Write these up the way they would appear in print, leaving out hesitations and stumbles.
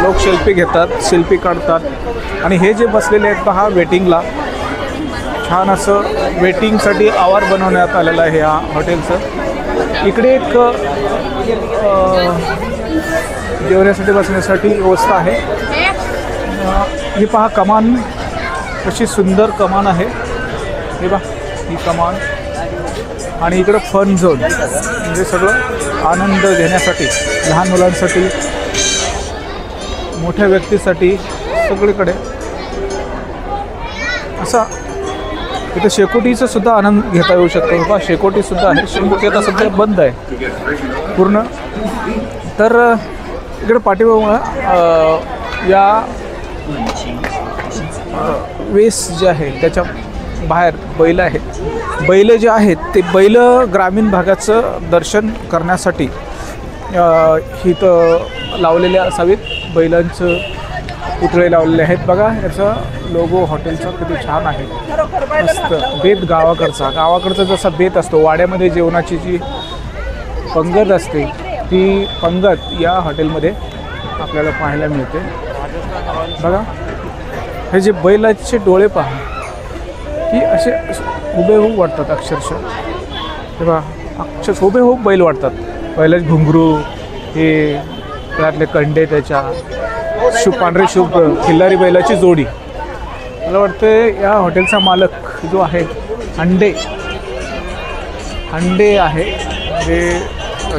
लोक सेल्फी घेतात, सेल्फी काढतात. आणि हे जे बसलेले आहेत पहा वेटिंगला, छान असं वेटिंगसाठी आवार बनवण्यात आलेलं आहे या हॉटेलचं. इकडे एक जेवण्यासाठी बसण्यासाठी व्यवस्था आहे. ही पहा कमान, कशी सुंदर कमान आहे. हे पहा ही कमान. आणि इकडं फन झोन, म्हणजे सगळं आनंद घेण्यासाठी, लहान मुलांसाठी, मोठ्या व्यक्तीसाठी, सगळीकडे असा. इथं शेकोटीचा सुद्धा आनंद घेता येऊ शकतो. बघा शेकोटीसुद्धा आहे. शेकोटी आता सध्या बंद आहे पूर्ण. तर इकडे पाठीमागं या वेस जे आहे त्याच्या बाहेर बैल आहेत. बैल जे आहेत ते बैल ग्रामीण भागाचं दर्शन करण्यासाठी इथं लावलेले असावेत. बैलांचं पुतळे लावलेले आहेत. बघा याचा लोगो हॉटेलचा किती छान आहे, मस्त. बेत गावाकडचा जसा बेत असतो, वाड्यामध्ये जेवणाची जी पंगत असते ती पंगत या हॉटेलमध्ये आपल्याला पाहायला मिळते. बघा हे जे बैलाचे डोळे पहा, की असे हुबेहूब वाटतात अक्षरशः. तेव्हा हुबेहूब बैल वाटतात. बैलाचे घुंगरू, हे त्यातले कंडे, त्याच्या पांढरे शुभ खिल्लारी बैलाची जोडी. मला वाटतं या हॉटेलचा मालक जो आहे अंडे आहे, जे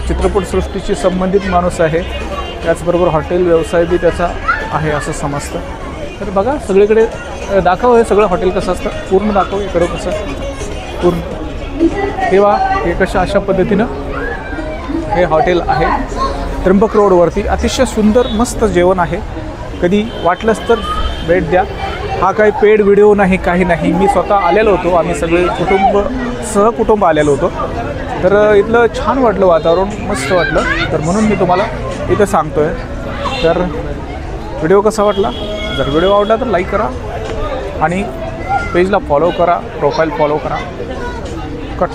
चित्रपटसृष्टीशी संबंधित माणूस आहे. त्याचबरोबर हॉटेल व्यवसाय बी त्याचा आहे असं समजतं. तर बघा सगळीकडे दाखव, हे सगळं हॉटेल कसं असतं पूर्ण दाखव. इकडं कसं पूर्ण तेव्हा हे अशा पद्धतीनं हे हॉटेल आहे त्र्यंबक रोडवरती. अतिशय सुंदर मस्त जेवण आहे. कधी वाटलंच तर भेट द्या. हा काही पेड व्हिडिओ नाही, काही नाही. मी स्वतः आलेलो होतो, आम्ही सगळे सहकुटुंब आलेलो होतो. तर इथलं छान वाटलं, वातावरण मस्त वाटलं. तर म्हणून मी तुम्हाला इथं सांगतो आहे. तर व्हिडिओ कसा वाटला? जर व्हिडिओ आवडला तर लाईक करा आणि पेजला फॉलो करा, प्रोफाईल फॉलो करा. कट.